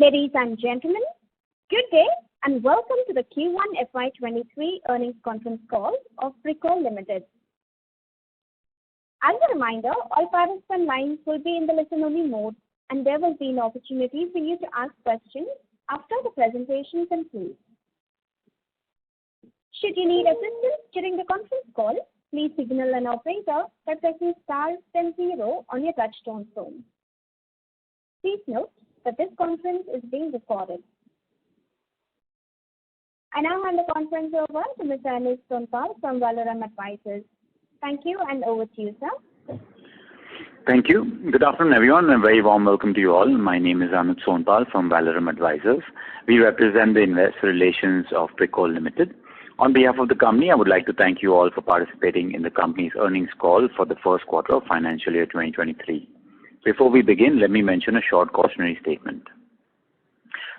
Ladies and gentlemen, good day and welcome to the Q1 FY23 earnings conference call of Pricol Limited. As a reminder, all participant lines will be in the listen-only mode and there will be an opportunity for you to ask questions after the presentation concludes. Should you need assistance during the conference call, please signal an operator by pressing star then 0 on your touchtone phone. Please note that this conference is being recorded. I now hand the conference over to Mr. Anuj Concall from Valorem Advisors. Thank you and over to you, sir. Thank you. Good afternoon, everyone, and a very warm welcome to you all. My name is Anuj Sonpal from Valorem Advisors. We represent the investor relations of Pricol Limited. On behalf of the company, I would like to thank you all for participating in the company's earnings call for the first quarter of financial year 2023. Before we begin, let me mention a short cautionary statement.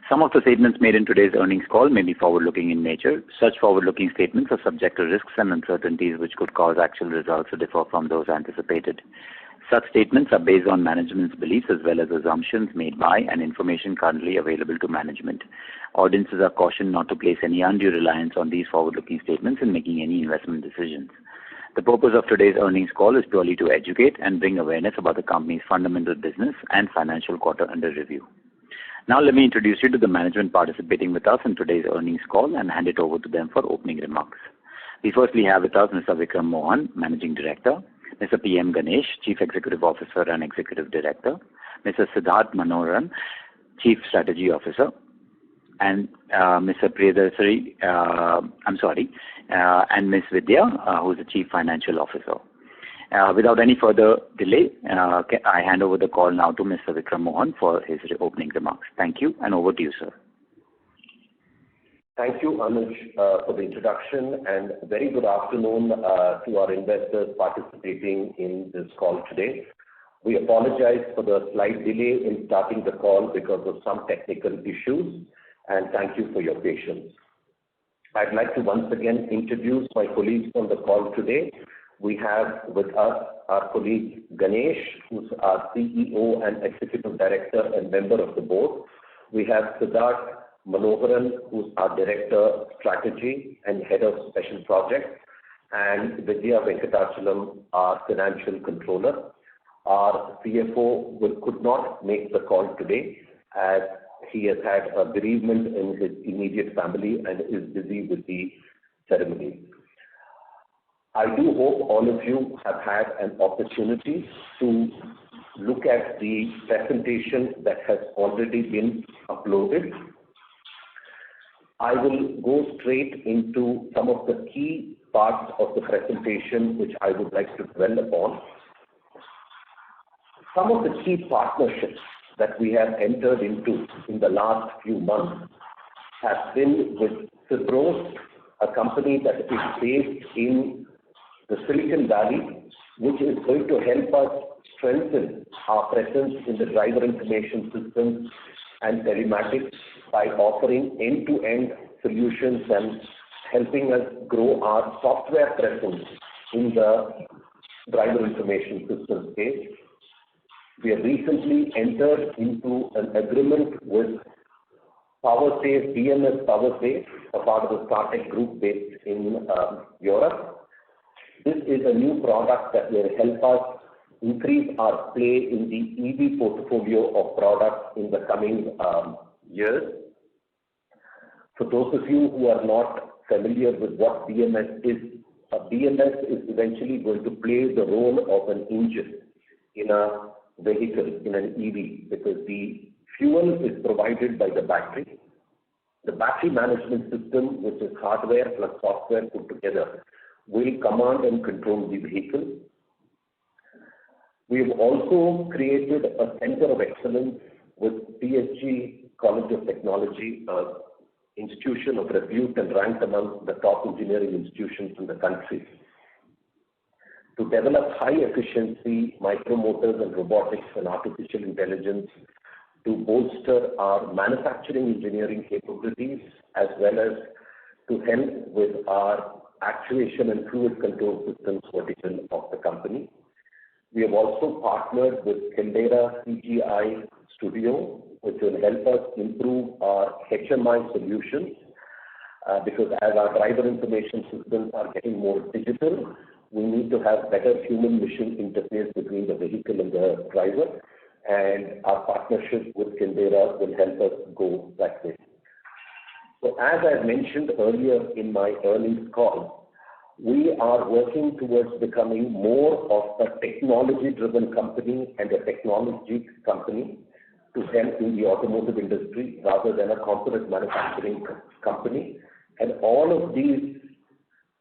Some of the statements made in today's earnings call may be forward-looking in nature. Such forward-looking statements are subject to risks and uncertainties which could cause actual results to differ from those anticipated. Such statements are based on management's beliefs as well as assumptions made by and information currently available to management. Audiences are cautioned not to place any undue reliance on these forward-looking statements in making any investment decisions. The purpose of today's earnings call is purely to educate and bring awareness about the company's fundamental business and financial quarter under review. Now let me introduce you to the management participating with us in today's earnings call and hand it over to them for opening remarks. We firstly have with us Mr. Vikram Mohan, Managing Director, Mr. P.M. Ganesh, Chief Executive Officer and Executive Director, Mr. Siddharth Manoharan, Chief Strategy Officer, and Mr. Priyadarsari, and Ms. Vidya, who is the Chief Financial Officer. Without any further delay, I hand over the call now to Mr. Vikram Mohan for his opening remarks. Thank you, and over to you, sir. Thank you, Anuj, for the introduction, and very good afternoon to our investors participating in this call today. We apologize for the slight delay in starting the call because of some technical issues, and thank you for your patience. I'd like to once again introduce my colleagues on the call today. We have with us our colleague Ganesh, who's our CEO and Executive Director and member of the board. We have Siddharth Manoharan, who's our Director Strategy and Head of Special Projects, and Vidya Venkatachalam, our Financial Controller. Our CFO could not make the call today as he has had a bereavement in his immediate family and is busy with the ceremony. I do hope all of you have had an opportunity to look at the presentation that has already been uploaded. I will go straight into some of the key parts of the presentation which I would like to dwell upon. Some of the key partnerships that we have entered into in the last few months have been with Cipros, a company that is based in the Silicon Valley, which is going to help us strengthen our presence in the driver information systems and telematics by offering end-to-end solutions and helping us grow our software presence in the driver information system space. We have recently entered into an agreement with BMS PowerSafe, a part of the Startech group based in Europe. This is a new product that will help us increase our play in the EV portfolio of products in the coming years. For those of you who are not familiar with what BMS is eventually going to play the role of an engine in a vehicle, in an EV, because the fuel is provided by the battery. The battery management system, which is hardware plus software put together, will command and control the vehicle. We have also created a center of excellence with PSG College of Technology, an institution of repute and ranked among the top engineering institutions in the country, to develop high-efficiency micromotors and robotics and artificial intelligence to bolster our manufacturing engineering capabilities as well as to help with our actuation and fluid control systems vertical of the company. We have also partnered with Caldera CGI Studio, which will help us improve our HMI solutions, because as our driver information systems are getting more digital, we need to have better human-machine interface between the vehicle and the driver, and our partnership with Kindera will help us go that way. So as I mentioned earlier in my earnings call, we are working towards becoming more of a technology-driven company and a technology company to help in the automotive industry rather than a component manufacturing company. And all of these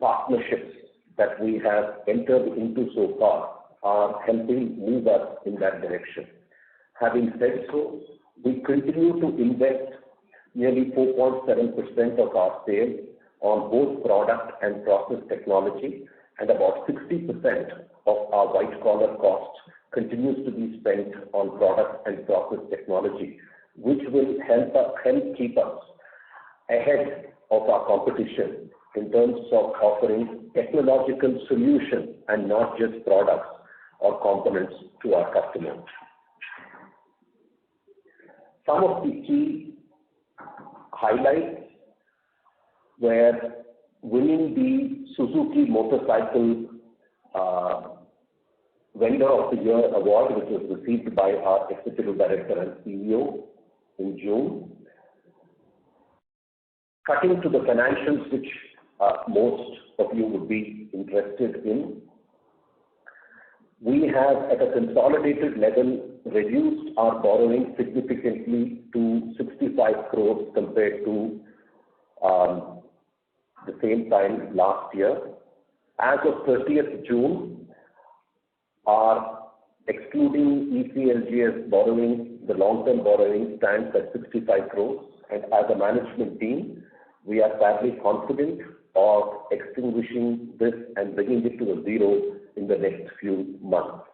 partnerships that we have entered into so far are helping move us in that direction. Having said so, we continue to invest nearly 4.7% of our sales on both product and process technology, and about 60% of our white-collar costs continues to be spent on product and process technology, which will help keep us ahead of our competition in terms of offering technological solutions and not just products or components to our customers. Some of the key highlights were winning the Suzuki Motorcycle Vendor of the Year award, which was received by our Executive Director and CEO in June. Cutting to the financials, which most of you would be interested in, we have at a consolidated level reduced our borrowing significantly to 65 crores compared to the same time last year. As of 30th June, our excluding ECLGS borrowing, the long-term borrowing stands at 65 crores, and as a management team, we are fairly confident of extinguishing this and bringing it to a zero in the next few months.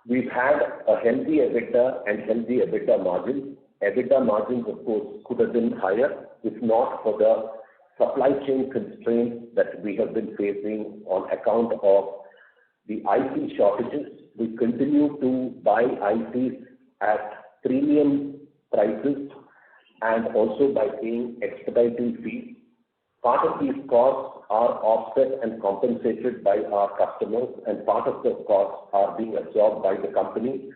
We've had a healthy EBITDA and healthy EBITDA margins. EBITDA margins, of course, could have been higher if not for the supply chain constraints that we have been facing on account of the IC shortages. We continue to buy ICs at premium prices and also by paying expediting fees. Part of these costs are offset and compensated by our customers, and part of the costs are being absorbed by the company,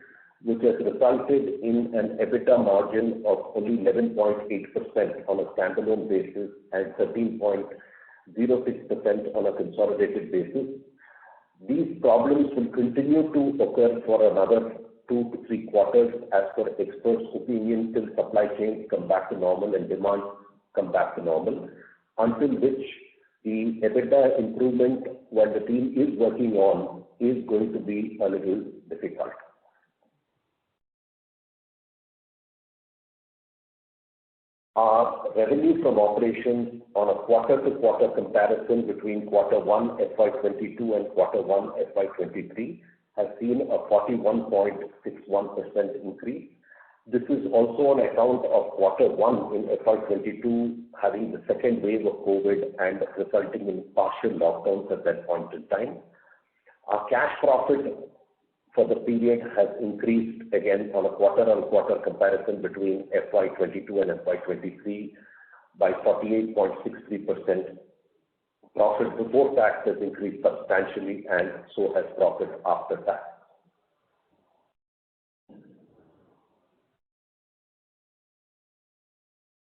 which has resulted in an EBITDA margin of only 11.8% on a standalone basis and 13.06% on a consolidated basis. These problems will continue to occur for another 2 to 3 quarters as per experts' opinion till supply chains come back to normal and demand come back to normal, until which the EBITDA improvement, while the team is working on, is going to be a little difficult. Our revenue from operations on a quarter-to-quarter comparison between Q1 FY22 and Q1 FY23 has seen a 41.61% increase. This is also on account of Q1 in FY22 having the second wave of COVID and resulting in partial lockdowns at that point in time. Our cash profit for the period has increased again on a quarter-on-quarter comparison between FY22 and FY23 by 48.63%. Profit before tax has increased substantially, and so has profit after tax.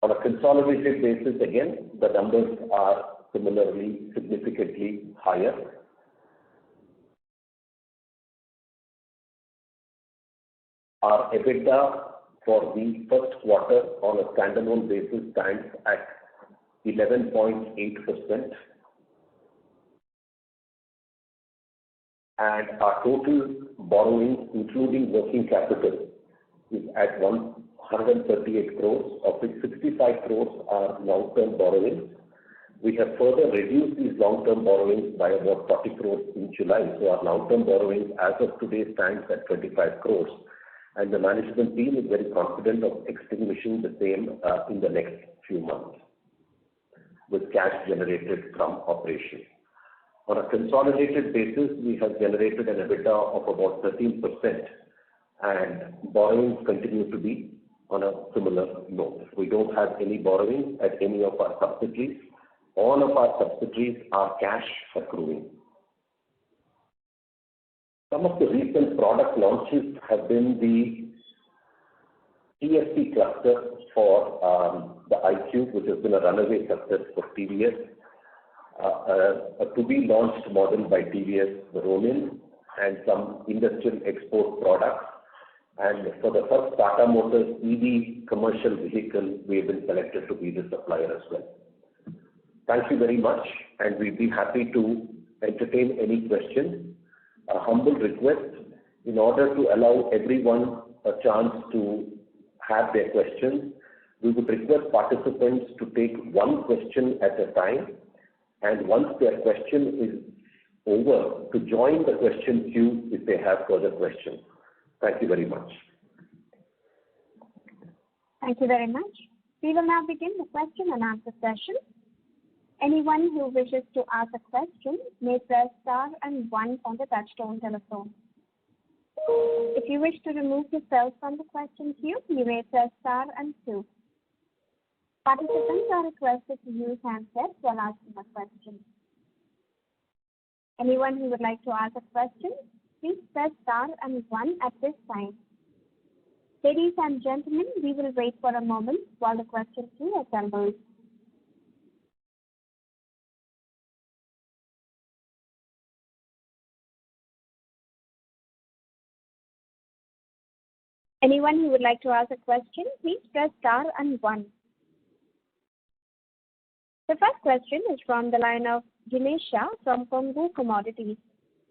On a consolidated basis, again, the numbers are similarly significantly higher. Our EBITDA for the first quarter on a standalone basis stands at 11.8%, and our total borrowing, including working capital, is at 138 crores, of which 65 crores are long-term borrowings. We have further reduced these long-term borrowings by about 40 crores in July, so our long-term borrowings as of today stands at 25 crores. And the management team is very confident of extinguishing the same in the next few months with cash generated from operations. On a consolidated basis, we have generated an EBITDA of about 13%, and borrowings continue to be on a similar note. We don't have any borrowings at any of our subsidiaries. All of our subsidiaries are cash accruing. Some of the recent product launches have been the TFT cluster for the iQube, which has been a runaway success for TVS, a to-be-launched model by TVS, the Ronin, and some industrial export products. And for the first Tata Motors EV commercial vehicle, we have been selected to be the supplier as well. Thank you very much, and we'd be happy to entertain any questions. A humble request, in order to allow everyone a chance to have their questions, we would request participants to take one question at a time, and once their question is over, to join the question queue if they have further questions. Thank you very much. Thank you very much. We will now begin the question and answer session. Anyone who wishes to ask a question may press star and 1 on the touchtone telephone. If you wish to remove yourself from the question queue, you may press star and 2. Participants are requested to use handsets while asking a question. Anyone who would like to ask a question, please press star and 1 at this time. Ladies and gentlemen, we will wait for a moment while the question queue assembles. Anyone who would like to ask a question, please press star and 1. The first question is from the line of Jinesh Shah from Concall Commodities.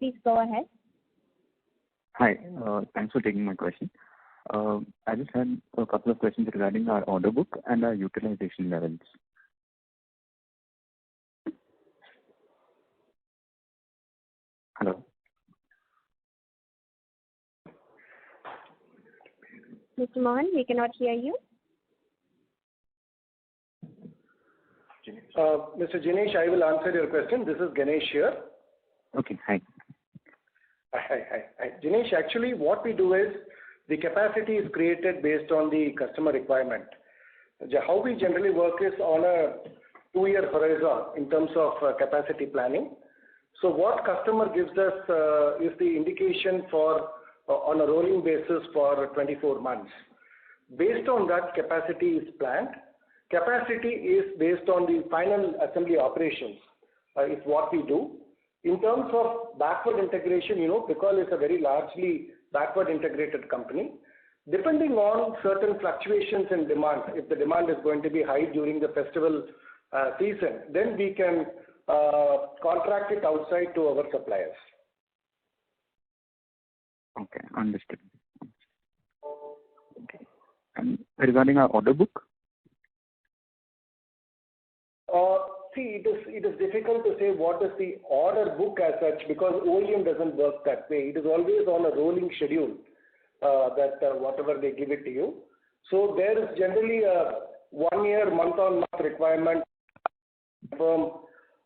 Please go ahead. Hi, thanks for taking my question. I just had a couple of questions regarding our order book and our utilization levels. Hello. Mr. Mohan, we cannot hear you. Mr. Jinesh, I will answer your question. This is Ganesh here. Okay, hi. Hi. Jinesh, actually what we do is the capacity is created based on the customer requirement. How we generally work is on a 2-year horizon in terms of capacity planning. So what customer gives us is the indication for on a rolling basis for 24 months. Based on that, capacity is planned. Capacity is based on the final assembly operations, is what we do. In terms of backward integration, Pricol is a very largely backward integrated company. Depending on certain fluctuations in demand, if the demand is going to be high during the festival season, then we can contract it outside to our suppliers. Okay, understood. Okay. And regarding our order book? See, it is difficult to say what is the order book as such because OEM doesn't work that way. It is always on a rolling schedule that whatever they give it to you. So there is generally a 1-year month-on-month requirement from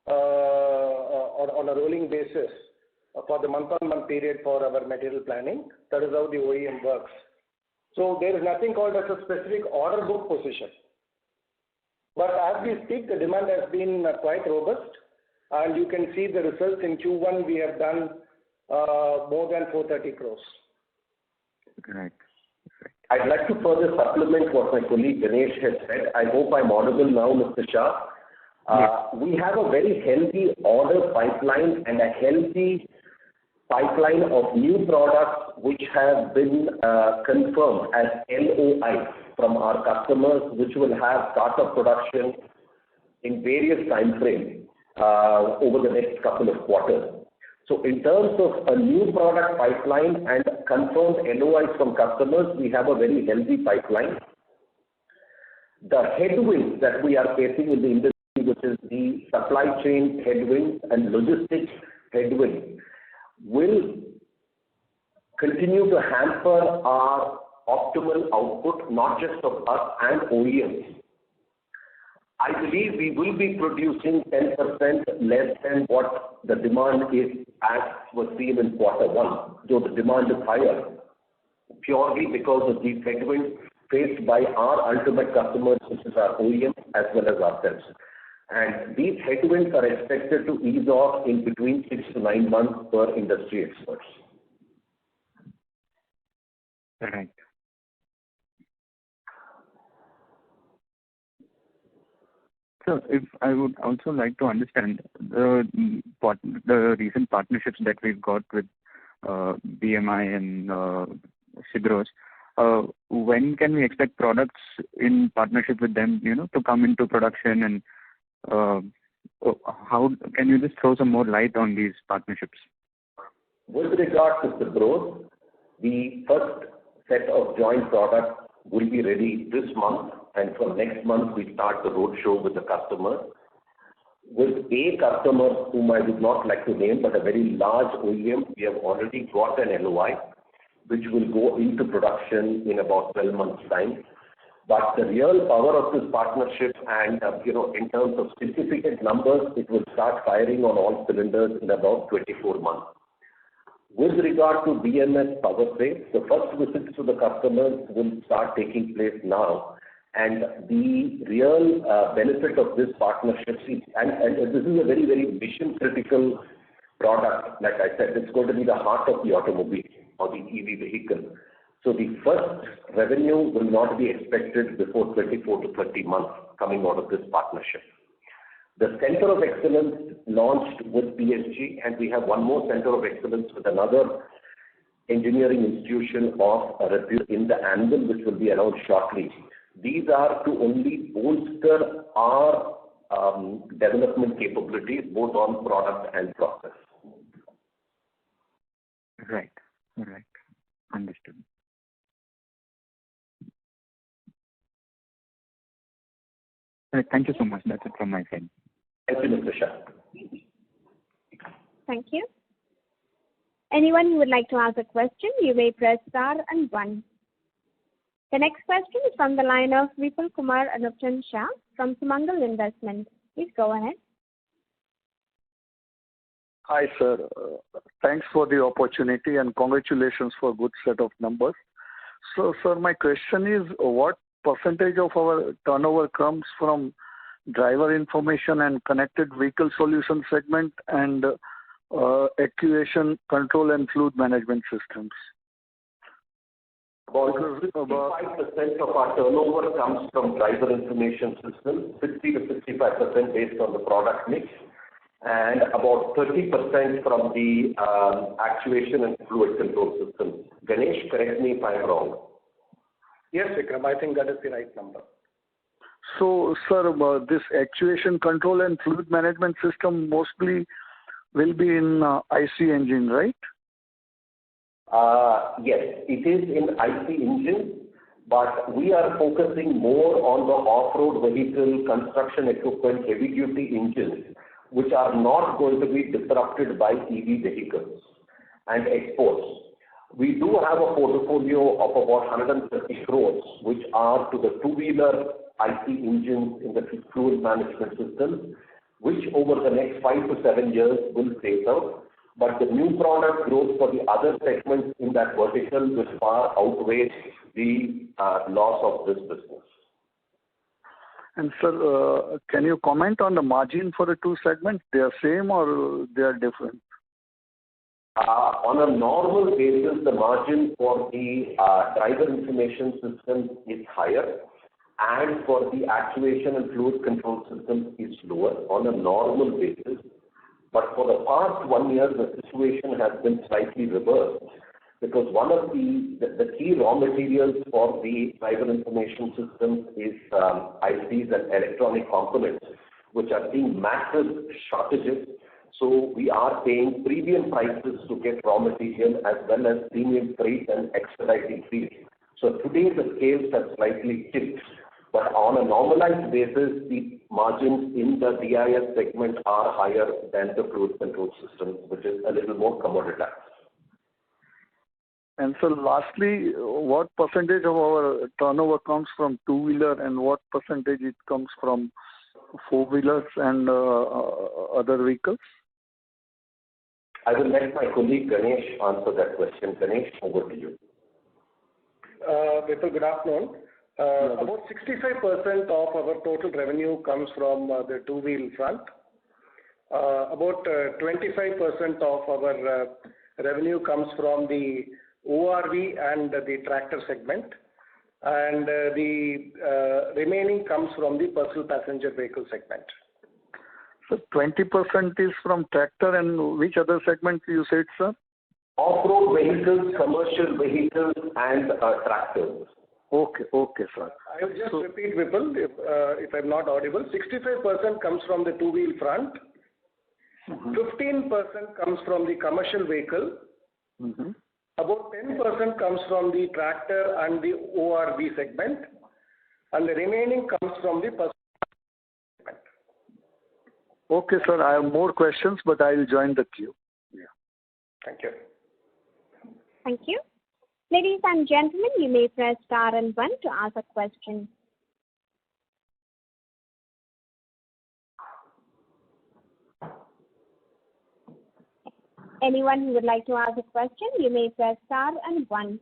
on a rolling basis for the month-on-month period for our material planning. That is how the OEM works. So there is nothing called as a specific order book position. But as we speak, the demand has been quite robust, and you can see the results in Q1. We have done more than 430 crores. Right. I'd like to further supplement what my colleague Ganesh has said. I hope I'm audible now, Mr. Shah. We have a very healthy order pipeline and a healthy pipeline of new products which have been confirmed as LOI from our customers, which will have start of production in various time frames over the next couple of quarters. So in terms of a new product pipeline and confirmed LOIs from customers, we have a very healthy pipeline. The headwinds that we are facing in the industry, which is the supply chain headwinds and logistics headwinds, will continue to hamper our optimal output, not just of us and OEMs. I believe we will be producing 10% less than what the demand is as was seen in Q1, though the demand is higher. purely because of these headwinds faced by our ultimate customers, which is our OEM as well as ourselves. And these headwinds are expected to ease off in between 6 to 9 months per industry experts. Right. So if I would also like to understand the recent partnerships that we've got with BMI and Sigros. When can we expect products in partnership with them, to come into production, and how can you just throw some more light on these partnerships? With regard to Sigros, the first set of joint products will be ready this month, and from next month we start the roadshow with the customer. With a customer whom I would not like to name, but a very large OEM, we have already got an LOI, which will go into production in about 12 months' time. But the real power of this partnership and, in terms of significant numbers, it will start firing on all cylinders in about 24 months. With regard to BMS Powertrain, the first visits to the customers will start taking place now. And the real benefit of this partnership is, and this is a very, very mission-critical product. Like I said, it's going to be the heart of the automobile or the EV vehicle. So the first revenue will not be expected before 24 to 30 months coming out of this partnership. The Center of Excellence launched with PSG, and we have one more Center of Excellence with another engineering institution of repute in the anvil, which will be announced shortly. These are to only bolster our development capabilities, both on product and process. Right. Understood. Thank you so much. That's it from my side. Thank you, Mr. Shah. Thank you. Anyone who would like to ask a question, you may press star and 1. The next question is from the line of Vipul Kumar Anupchand Shah from Sumangal Investments. Please go ahead. Hi, sir. Thanks for the opportunity and congratulations for a good set of numbers. So, sir, my question is, what percentage of our turnover comes from driver information and connected vehicle solution segment and actuation, control and fluid management systems? About 55% of our turnover comes from driver information systems, 60 to 65% based on the product mix, and about 30% from the actuation and fluid control systems. Ganesh, correct me if I'm wrong. Yes, Vikram, I think that is the right number. So, sir, this actuation, control and fluid management system mostly will be in IC engine, right? Yes, it is in IC engine, but we are focusing more on the off-road vehicle, construction equipment, heavy-duty engines, which are not going to be disrupted by EV vehicles and exports. We do have a portfolio of about 130 crores, which are to the two-wheeler IC engines in the fluid management system, which over the next 5 to 7 years will phase out. But the new product growth for the other segments in that vertical will far outweigh the loss of this business. And sir, can you comment on the margin for the two segments? They are same or they are different? On a normal basis, the margin for the driver information system is higher, and for the actuation and fluid control system is lower on a normal basis. But for the past 1 year, the situation has been slightly reversed, because one of the key raw materials for the driver information systems is ICs and electronic components, which are seeing massive shortages. So we are paying premium prices to get raw material as well as premium freight and expediting fees. So today the scales have slightly tipped. But on a normalized basis, the margins in the DIS segment are higher than the fluid control system, which is a little more commoditized. And so lastly, what percentage of our turnover comes from two-wheeler and what percentage it comes from four-wheelers and other vehicles? I will let my colleague Ganesh answer that question. Ganesh, over to you. Vipul, good afternoon. About 65% of our total revenue comes from the two-wheel front. About 25% of our revenue comes from the ORV and the tractor segment, and the remaining comes from the personal passenger vehicle segment. So 20% is from tractor, and which other segment you said, sir? Off-road vehicles, commercial vehicles, and tractors. Okay, sir. I will just repeat, Vipul, if I'm not audible. 65% comes from the two-wheel front. 15% comes from the commercial vehicle. About 10% comes from the tractor and the ORV segment, and the remaining comes from the personal segment. Okay, sir. I have more questions, but I will join the queue. Yeah. Thank you. Thank you. Ladies and gentlemen, you may press star and 1 to ask a question. Anyone who would like to ask a question, you may press star and 1.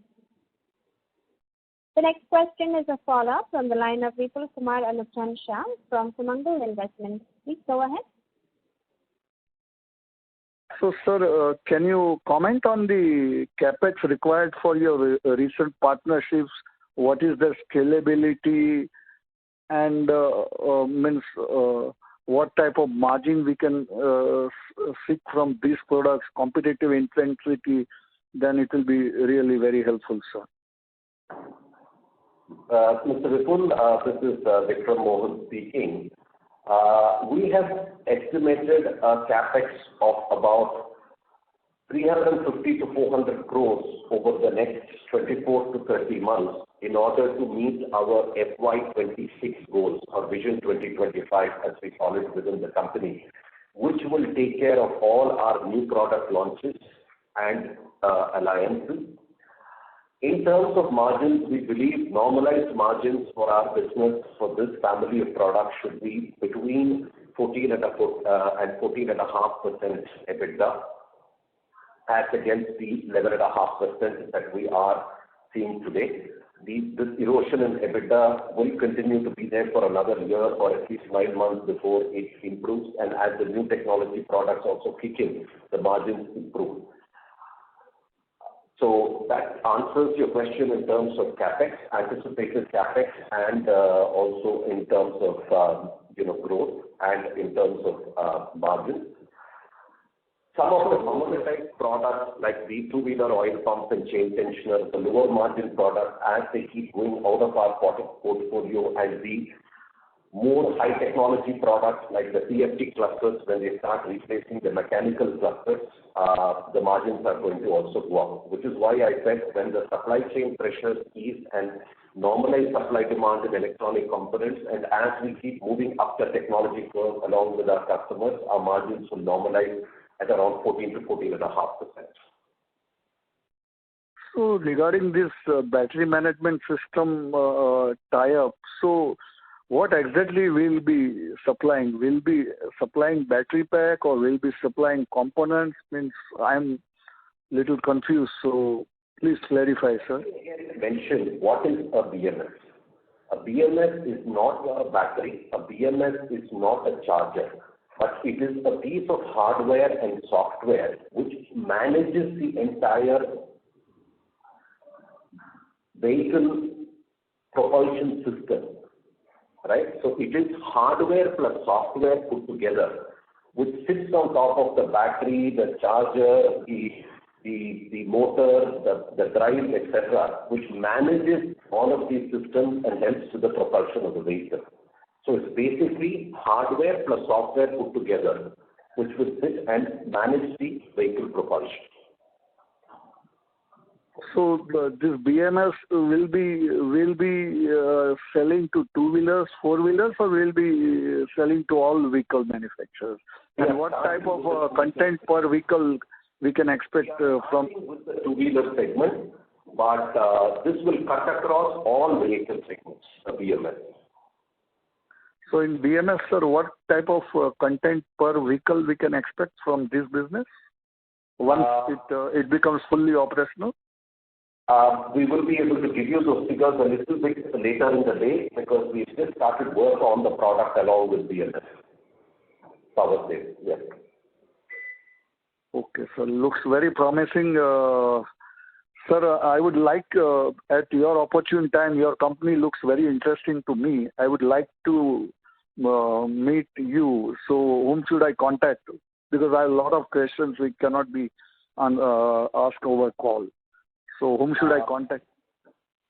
The next question is a follow-up from the line of Vipul Kumar Anupchand Shah from Concall Investments. Please go ahead. So, sir, can you comment on the capex required for your recent partnerships? What is the scalability, and what type of margin we can seek from these products, competitive intensity? Then it will be really very helpful, sir. Mr. Vipul, this is Vikram Mohan speaking. We have estimated a capex of about 350 to 400 crores over the next 24 to 30 months in order to meet our FY23 goals, or Vision 2025 as we call it within the company, which will take care of all our new product launches and alliances. In terms of margins, we believe normalized margins for our business for this family of products should be between 14 and 14.5% EBITDA, as against the 11.5% that we are seeing today. This erosion in EBITDA will continue to be there for another year or at least 9 months before it improves, and as the new technology products also kick in, the margins improve. So that answers your question in terms of capex, anticipated capex, and also in terms of growth and in terms of margins. Some of the commoditized products like the two-wheeler oil pumps and chain tensioners, the lower margin products, as they keep going out of our portfolio, and the more high technology products like the TFT clusters, when they start replacing the mechanical clusters, the margins are going to also go up, which is why I said when the supply chain pressures ease and normalize supply demand in electronic components, and as we keep moving up the technology curve along with our customers, our margins will normalize at around 14 to 14.5%. So regarding this battery management system tie-up, so what exactly will be supplying? Will be supplying battery pack or will be supplying components? Means I'm little confused, so please clarify, sir. Mention what is a BMS. A BMS is not a battery. A BMS is not a charger, but it is a piece of hardware and software which manages the entire vehicle propulsion system. Right? So it is hardware plus software put together, which sits on top of the battery, the charger, the motor, the drive, etc., which manages all of these systems and helps to the propulsion of the vehicle. So it's basically hardware plus software put together, which will sit and manage the vehicle propulsion. So this BMS will be selling to two-wheelers, four-wheelers, or will be selling to all vehicle manufacturers? And what type of content per vehicle we can expect from with the two-wheeler segment, but this will cut across all vehicle segments, the BMS. So in BMS, sir, what type of content per vehicle we can expect from this business once it becomes fully operational? We will be able to give you those figures a little bit later in the day because we just started work on the product along with BLS. Power save, yes. Okay, sir. Looks very promising. Sir, I would like, at your opportune time, your company looks very interesting to me. I would like to meet you. So whom should I contact? Because I have a lot of questions which cannot be asked over call. So whom should I contact?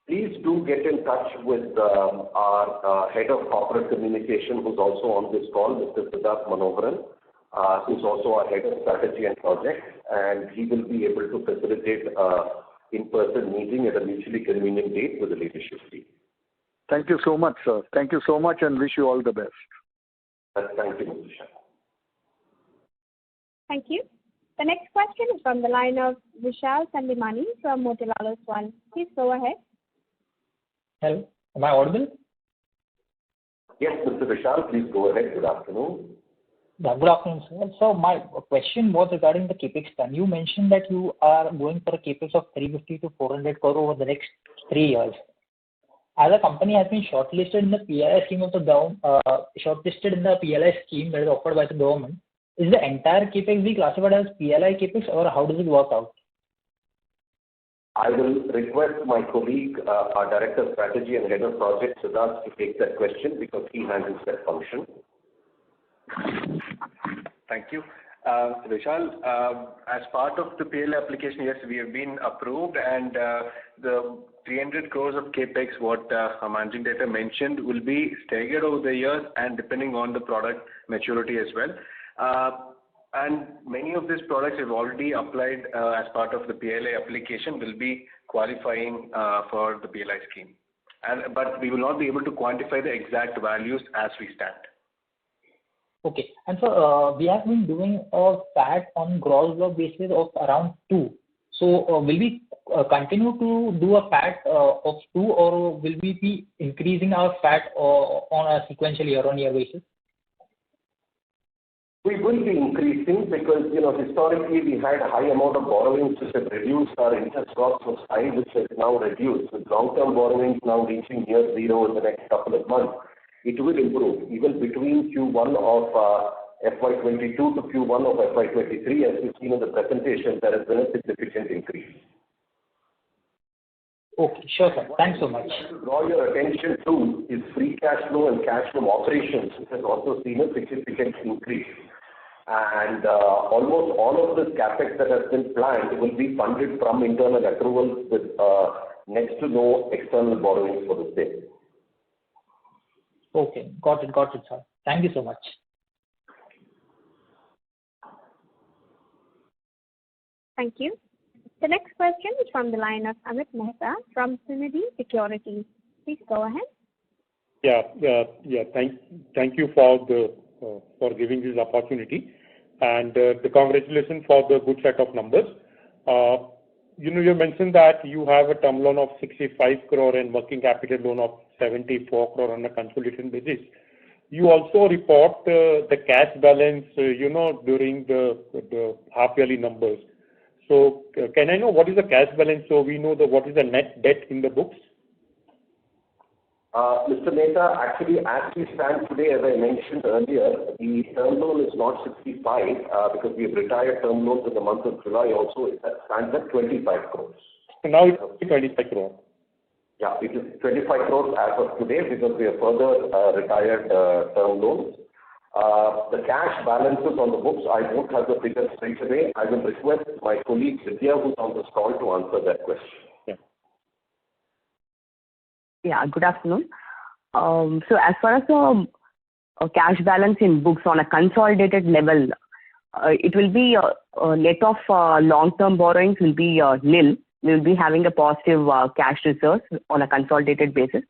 Please do get in touch with our head of corporate communication, who's also on this call, Mr. Siddharth Manoharan, who's also our head of strategy and projects, and he will be able to facilitate in-person meeting at a mutually convenient date with the leadership team. Thank you so much, sir. Thank you so much and wish you all the best. Thank you, Mr. Shah. Thank you. The next question is from the line of Vishal Sandimani from Motilal Oswal. Please go ahead. Hello, am I audible? Yes, Mr. Vishal, please go ahead. Good afternoon. Yeah, good afternoon, sir. So my question was regarding the capex plan. You mentioned that you are going for a capex of 350 to 400 crore over the next 3 years. As a company has been shortlisted in the PLI scheme of the government, shortlisted in the PLI scheme that is offered by the government, is the entire capex be classified as PLI capex, or how does it work out? I will request my colleague, our Director of Strategy and Head of Projects, Siddharth, to take that question because he handles that function. Thank you. Vishal, as part of the PLI application, yes, we have been approved, and the 300 crores of capex, what our managing director mentioned, will be staggered over the years and depending on the product maturity as well. And many of these products have already applied as part of the PLI application will be qualifying for the PLI scheme. But we will not be able to quantify the exact values as we stand. Okay. And so we have been doing a PAT on gross block basis of around 2. So will we continue to do a PAT of 2, or will we be increasing our PAT on a sequential year-on-year basis? We will be increasing because, historically we had a high amount of borrowings which have reduced our interest cost was high, which has now reduced. With long-term borrowings now reaching near zero in the next couple of months, it will improve. Even between Q1 of FY22 to Q1 of FY23, as you've seen in the presentation, there has been a significant increase. Okay, sure, sir. Thanks so much. What I want to draw your attention to is free cash flow and cash from operations, which has also seen a significant increase. And almost all of this capex that has been planned will be funded from internal accruals with next to no external borrowings for the same. Okay, got it, sir. Thank you so much. Thank you. The next question is from the line of Amit Mehta from Sunidhi Securities. Please go ahead. Yeah. Thank you for giving this opportunity, and the congratulations for the good set of numbers. You mentioned that you have a term loan of 65 crore and working capital loan of 74 crore on a consolidated basis. You also report the cash balance, during the half-yearly numbers. So can I know what is the cash balance so we know what is the net debt in the books? Mr. Mehta, actually, as we stand today, as I mentioned earlier, the term loan is not 65 because we have retired term loans in the month of July also. It stands at 25 crores. So now it's 25 crores. Yeah, it is 25 crores as of today because we have further retired term loans. The cash balances on the books, I don't have the figures straight away. I will request my colleague Vidya, who's on this call, to answer that question. Yeah, good afternoon. So as far as the cash balance in books on a consolidated level, it will be net of long-term borrowings will be nil. We will be having a positive cash reserves on a consolidated basis.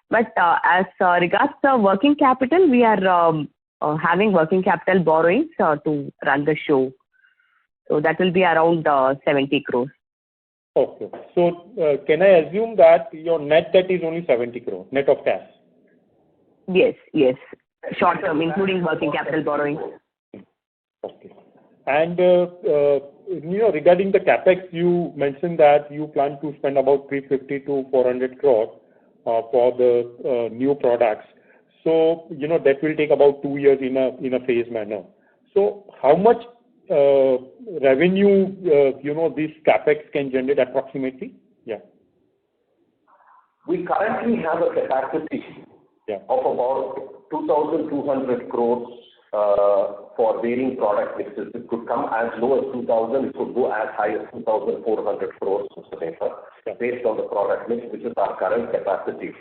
But as regards to working capital, we are having working capital borrowings to run the show. So that will be around 70 crores. Okay. So can I assume that your net debt is only 70 crore, net of cash? Yes. Short term, including working capital borrowing. Okay. And regarding the capex, you mentioned that you plan to spend about 350 to 400 crore for the new products. So, that will take about 2 years in a phased manner. So, how much revenue, this capex can generate approximately? Yeah. We currently have a capacity of about 2,200 crores for varying product mixes. It could come as low as 2,000, it could go as high as 2,400 crores, Mr. Mehta, based on the product mix, which is our current capacity.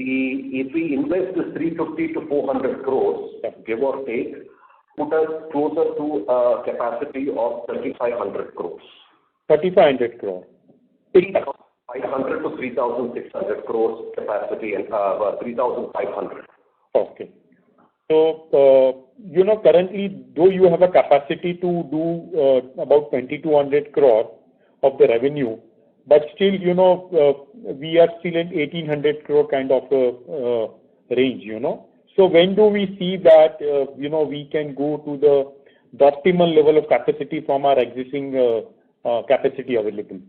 If we invest this 350 to 400 crores, give or take, put us closer to a capacity of 3,500 crores. 3,500 crores. 3,500 to 3,600 crores capacity and 3,500. Okay. So, currently, though you have a capacity to do about 2,200 crore of the revenue, but still, we are still in 1,800 crore kind of range, So when do we see that, we can go to the optimal level of capacity from our existing capacity available?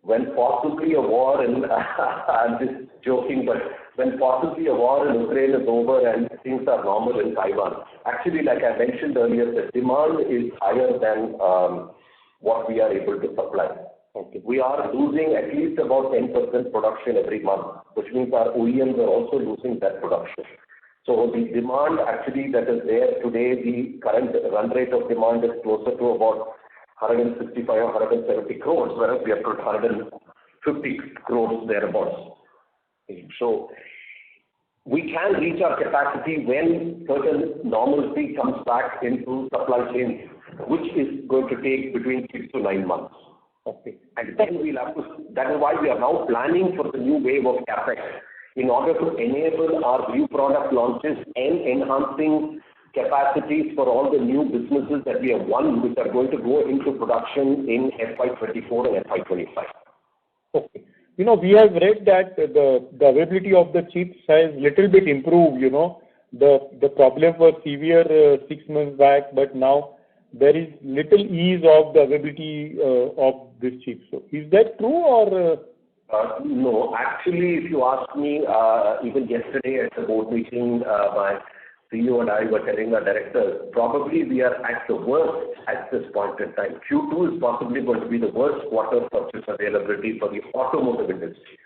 When possibly a war in, I'm just joking, but when possibly a war in Ukraine is over and things are normal in Taiwan, actually, like I mentioned earlier, the demand is higher than what we are able to supply. Okay. We are losing at least about 10% production every month, which means our OEMs are also losing that production. So the demand actually that is there today, the current run rate of demand is closer to about 165 or 170 crores, whereas we have put 150 crores thereabouts. So we can reach our capacity when certain normalcy comes back into supply chain, which is going to take between 6 to 9 months. Okay. And then we'll have to, that is why we are now planning for the new wave of capex in order to enable our new product launches and enhancing capacities for all the new businesses that we have won, which are going to go into production in FY24 and FY25. Okay. We have read that the availability of the chips has little bit improved, The problem was severe 6 months back, but now there is little ease of the availability of this chip. So is that true or? No, actually, if you ask me, even yesterday at the board meeting, my CEO and I were telling our directors, probably we are at the worst at this point in time. Q2 is possibly going to be the worst quarter for chip availability for the automotive industry.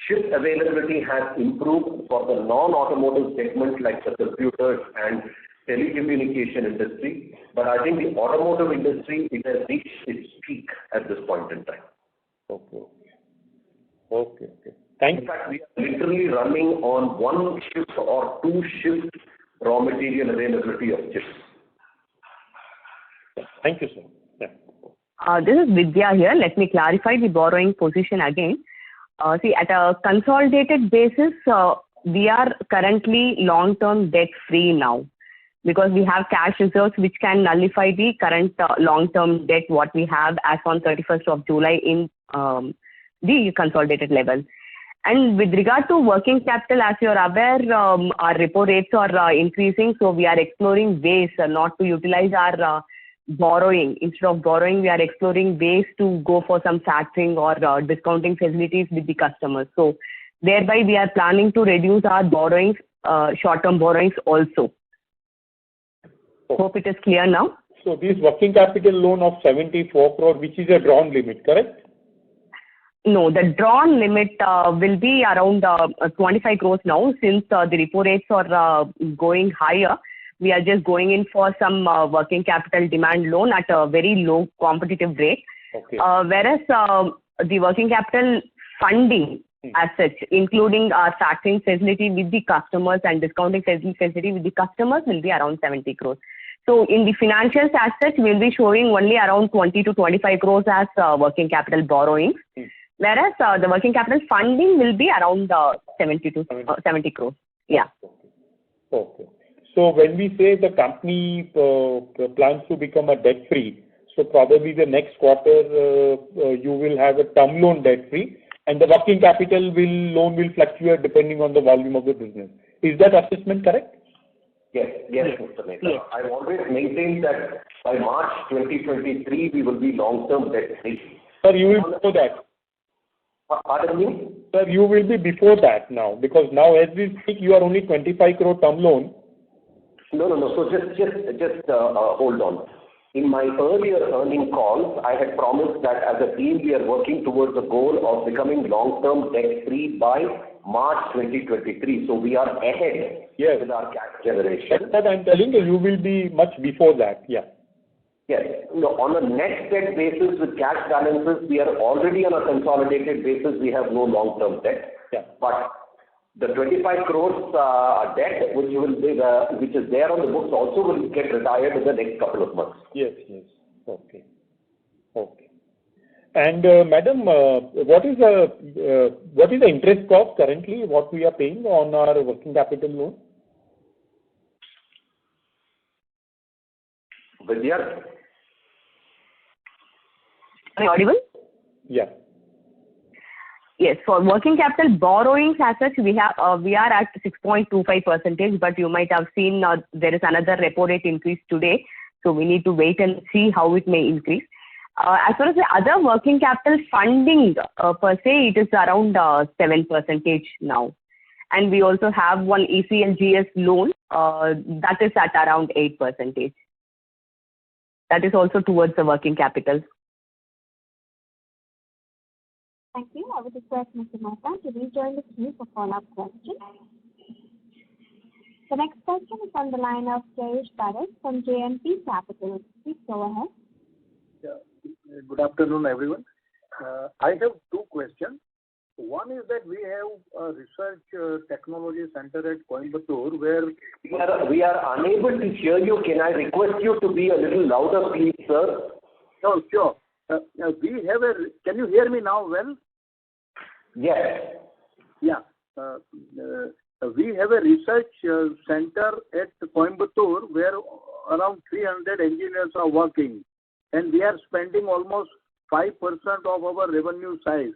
Chip availability has improved for the non-automotive segment like the computers and telecommunication industry, but I think the automotive industry, it has reached its peak at this point in time. Okay. Thank you. In fact, we are literally running on 1 shift or 2 shifts raw material availability of chips. Thank you, sir. Yeah. This is Vidya here. Let me clarify the borrowing position again. See, at a consolidated basis, we are currently long-term debt-free now because we have cash reserves which can nullify the current long-term debt what we have as on 31st of July in the consolidated level. And with regard to working capital, as you're aware, our repo rates are increasing, so we are exploring ways not to utilize our borrowing. Instead of borrowing, we are exploring ways to go for some factoring or discounting facilities with the customers. So thereby, we are planning to reduce our borrowings, short-term borrowings also. Hope it is clear now. So this working capital loan of 74 crore, which is a drawn limit, correct? No, the drawn limit will be around 25 crores now. Since the repo rates are going higher, we are just going in for some working capital demand loan at a very low competitive rate. Okay. Whereas the working capital funding as such, including our factoring facility with the customers and discounting facility with the customers will be around 70 crores. So in the financials as such, we'll be showing only around 20 to 25 crores as working capital borrowings. Whereas the working capital funding will be around 70 crores. Yeah. Okay. So when we say the company plans to become a debt-free, so probably the next quarter you will have a term loan debt-free, and the working capital loan will fluctuate depending on the volume of the business. Is that assessment correct? Yes, Mr. Mehta. Yes. I've always maintained that by March 2023, we will be long-term debt-free. Sir, you will before that. Pardon me? Sir, you will be before that now, because now as we speak, you are only 25 crore term loan. No. So just hold on. In my earlier earning calls, I had promised that as a team, we are working towards the goal of becoming long-term debt-free by March 2023. So we are ahead with our cash generation. But I'm telling you will be much before that. Yeah. Yes. No, on a net debt basis with cash balances, we are already on a consolidated basis. We have no long-term debt. Yeah. But the 25 crores debt, which is there on the books, also will get retired in the next couple of months. Yes. Okay. And madam, what is the interest cost currently? What we are paying on our working capital loan? Vidya? Am I audible? Yeah. Yes, for working capital borrowings as such, we are at 6.25%, but you might have seen there is another repo rate increase today, so we need to wait and see how it may increase. As far as the other working capital funding per se, it is around 7% now. And we also have one ECLGS loan that is at around 8%. That is also towards the working capital. Thank you. I would request Mr. Mehta to rejoin the queue for follow-up questions. The next question is on the line of Jayesh Parekh from JMP Capital. Please go ahead. Yeah. Good afternoon, everyone. I have two questions. One is that we have a research technology center at Coimbatore where we are unable to hear you. Can I request you to be a little louder, please, sir? Oh, sure. Can you hear me now well? Yes. Yeah. We have a research center at Coimbatore where around 300 engineers are working, and we are spending almost 5% of our revenue size.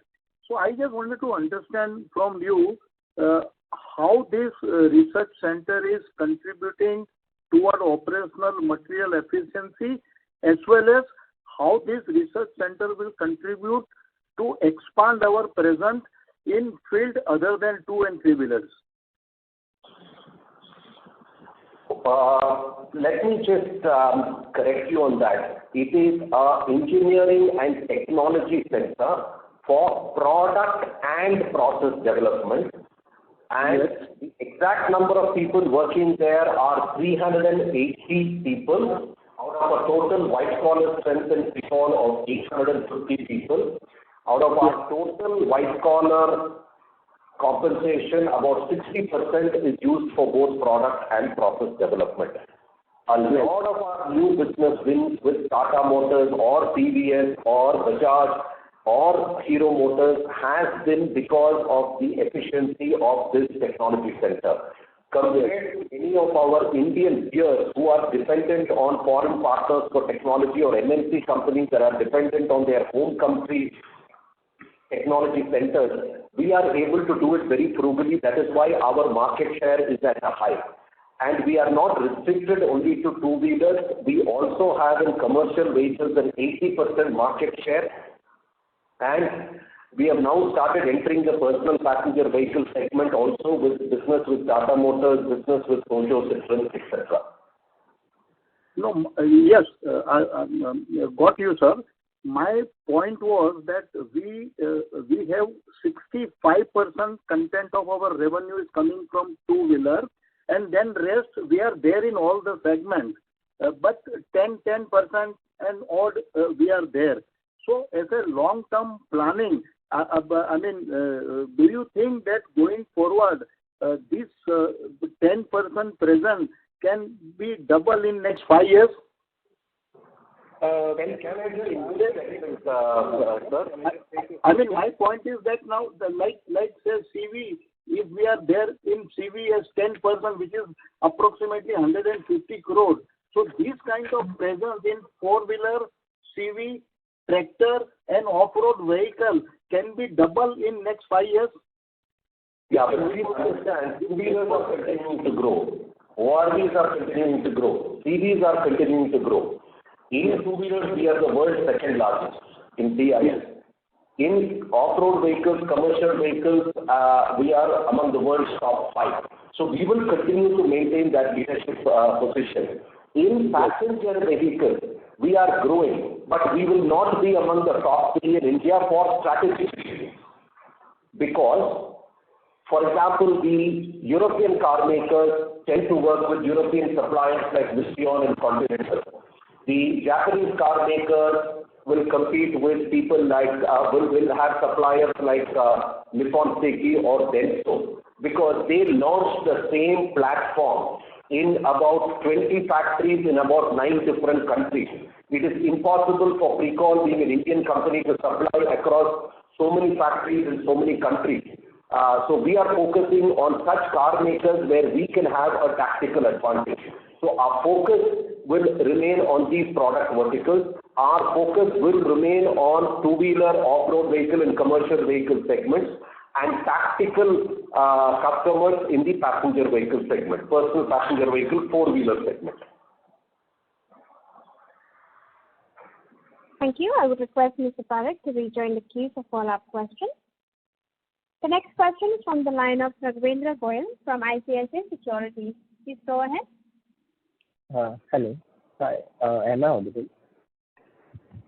So I just wanted to understand from you how this research center is contributing toward operational material efficiency, as well as how this research center will contribute to expand our presence in field other than 2 and 3 wheelers. Let me just correct you on that. It is an engineering and technology center for product and process development. And the exact number of people working there are 380 people out of a total white-collar strength in Pricol of 850 people. Out of our total white-collar compensation, about 60% is used for both product and process development. A lot of our new business wins with Tata Motors or TVS or Bajaj or Hero Motors has been because of the efficiency of this technology center. Compared to any of our Indian peers who are dependent on foreign partners for technology or MNC companies that are dependent on their home country technology centers, we are able to do it very frugally. That is why our market share is at a high. And we are not restricted only to 2-wheelers. We also have in commercial vehicles an 80% market share. And we have now started entering the personal passenger vehicle segment also with business with Tata Motors, business with Peugeot, Citroën, etc. No, yes, I got you, sir. My point was that we have 65% content of our revenue is coming from 2-wheeler, and then rest we are there in all the segments, but 10% and odd we are there. So as a long-term planning, do you think that going forward this 10% presence can be double in next 5 years? Can I just include sir? My point is that now, like say CV, if we are there in CV as 10%, which is approximately 150 crores. So this kind of presence in 4-wheeler, CV, tractor, and off-road vehicle can be double in next 5 years. Yeah, but please understand, 2-wheelers are continuing to grow. ORVs are continuing to grow. CVs are continuing to grow. In two-wheelers, we are the world's second largest in TIS. In off-road vehicles, commercial vehicles, we are among the world's top 5. So we will continue to maintain that leadership position. In passenger vehicles, we are growing, but we will not be among the top 3 in India for strategic reasons. Because, for example, the European car makers tend to work with European suppliers like Visteon and Continental. The Japanese car makers will compete with people like, will have suppliers like Nippon Seiki or Denso, because they launched the same platform in about 20 factories in about 9 different countries. It is impossible for Pricol, being an Indian company, to supply across so many factories in so many countries. So we are focusing on such car makers where we can have a tactical advantage. So our focus will remain on these product verticals. Our focus will remain on two-wheeler, off-road vehicle and commercial vehicle segments, and tactical customers in the passenger vehicle segment, personal passenger vehicle, four-wheeler segment. Thank you. I would request Mr. Parekh to rejoin the queue for follow-up questions. The next question is from the line of Raghavendra Goyal from ICICI Securities. Please go ahead. Hello. Hi. Am I audible?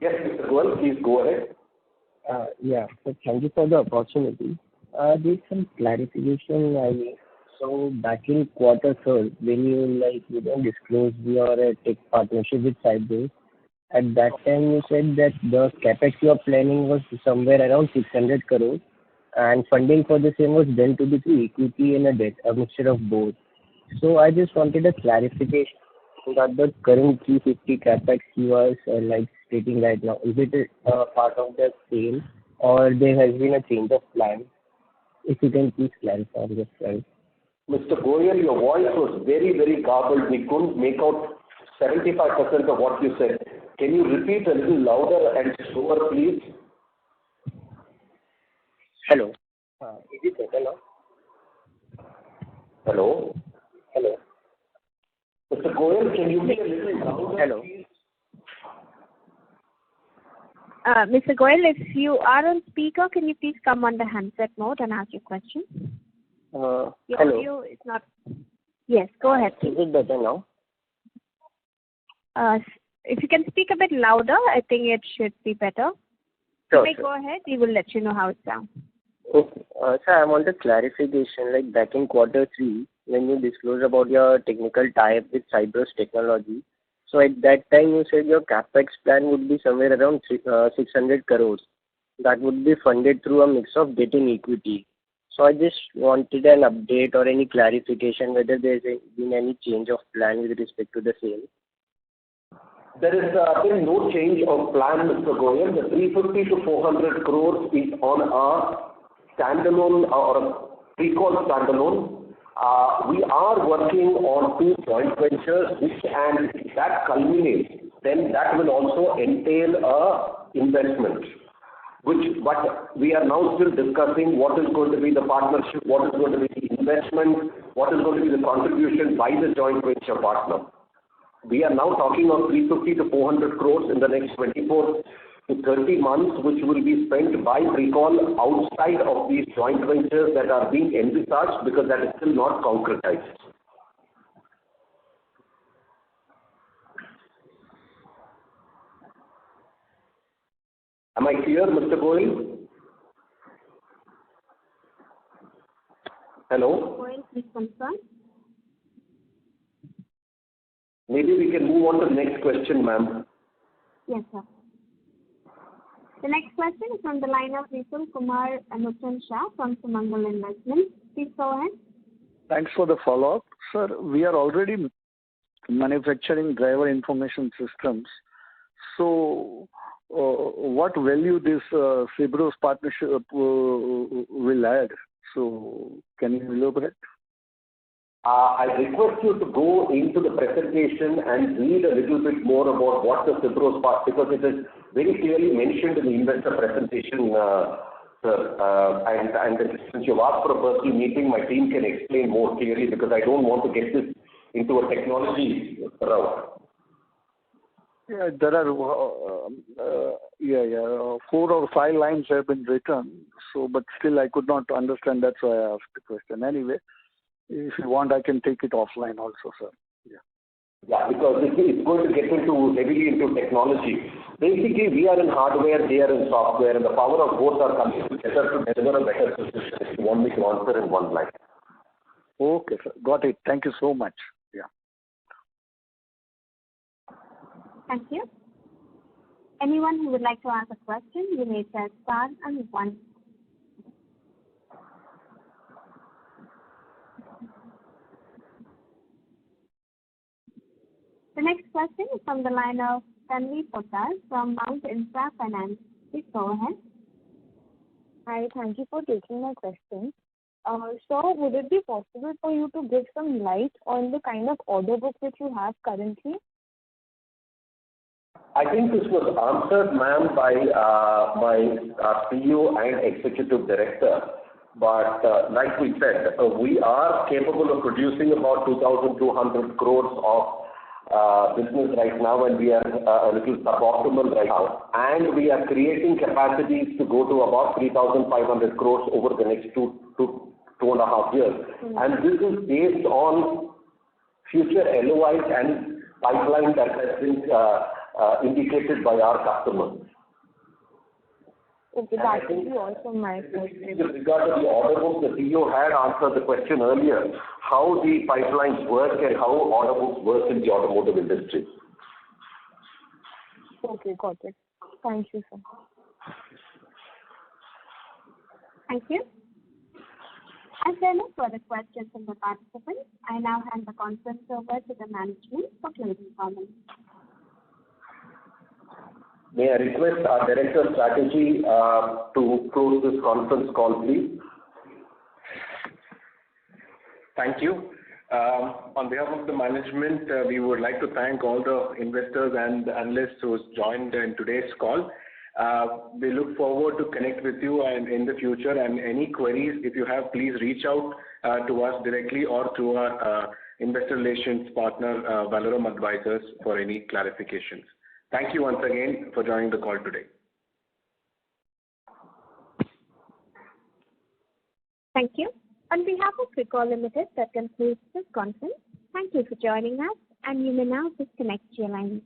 Yes, Mr. Goyal, please go ahead. Yeah. So thank you for the opportunity. There's some clarification. So back in quarter third, when you disclosed your tech partnership with Cyprus, at that time you said that the capex you are planning was somewhere around 600 crores, and funding for the same was done to be through equity and a debt, a mixture of both. So I just wanted a clarification that the current 350 capex you are stating right now, is it part of the same, or there has been a change of plan? If you can please clarify on this front. Mr. Goyal, your voice was very, very garbled. We couldn't make out 75% of what you said. Can you repeat a little louder and slower, please? Hello. Is it better now? Hello? Hello. Mr. Goyal, can you be a little louder, Hello. please? Mr. Goyal, if you are on speaker, can you please come on the handset mode and ask your question? Your hello. audio is not... Yes, go ahead, please. Is it better now? If you can speak a bit louder, I think it should be better. Sure, you may go ahead. We will let you know how it sounds. Okay. Sir, I want a clarification. Back in quarter 3, when you disclosed about your technical tie-up with Cyprus Technology, so at that time you said your capex plan would be somewhere around 600 crores. That would be funded through a mix of debt and equity. So I just wanted an update or any clarification whether there has been any change of plan with respect to the same. There is been no change of plan, Mr. Goyal. The 350 to 400 crores is on a standalone or a Pricol standalone. We are working on 2 joint ventures, and if that culminates, then that will also entail a investment. But we are now still discussing what is going to be the partnership, what is going to be the investment, what is going to be the contribution by the joint venture partner. We are now talking of 350 to 400 crores in the next 24 to 30 months, which will be spent by Pricol outside of these joint ventures that are being envisaged, because that is still not concretized. Am I clear, Mr. Goyal? Hello? Goyal, please confirm. Maybe we can move on to the next question, ma'am. Yes, sir. The next question is from the line of Vipul Kumar Anuchan Shah from Sumangal Investments. Please go ahead. Thanks for the follow-up. Sir, we are already manufacturing driver information systems. So, what value this Cyprus partnership will add? So, can you elaborate? I request you to go into the presentation and read a little bit more about what the Cyprus part, because it is very clearly mentioned in the investor presentation, sir. And since you've asked for a personal meeting, my team can explain more clearly, because I don't want to get this into a technology route. Yeah, there are 4 or 5 lines have been written. So, but still I could not understand. That's why I asked the question. Anyway, if you want, I can take it offline also, sir. Yeah, because it's going to get heavily into technology. Basically, we are in hardware, they are in software, and the power of both are coming together to deliver a better solution. If you want me to answer in one line. Okay, sir. Got it. Thank you so much. Yeah. Thank you. Anyone who would like to ask a question, you may press star and 1. The next question is from the line of Tanvi Poddar from Mount Infra Finance. Please go ahead. Hi, thank you for taking my question. So, would it be possible for you to give some light on the kind of order book which you have currently? I think this was answered, ma'am, by our CEO and Executive Director. But like we said, we are capable of producing about 2,200 crores of business right now, and we are a little suboptimal right now. And we are creating capacities to go to about 3,500 crores over the next 2.5 years. And this is based on future LOIs and pipeline that has been indicated by our customers. Okay, that will be also my question. With regard to the order book, the CEO had answered the question earlier, how the pipelines work and how order books work in the automotive industry. Okay, got it. Thank you, sir. Thank you. As there are no further questions from the participants, I now hand the conference over to the management for closing comments. May I request our Director of Strategy to close this conference call, please? Thank you. On behalf of the management, we would like to thank all the investors and analysts who joined in today's call. We look forward to connect with you and in the future, and any queries, if you have, please reach out to us directly or through our investor relations partner, Valorum Advisors, for any clarifications. Thank you once again for joining the call today. Thank you. On behalf of Pricol Limited, that concludes this conference. Thank you for joining us, and you may now disconnect your lines.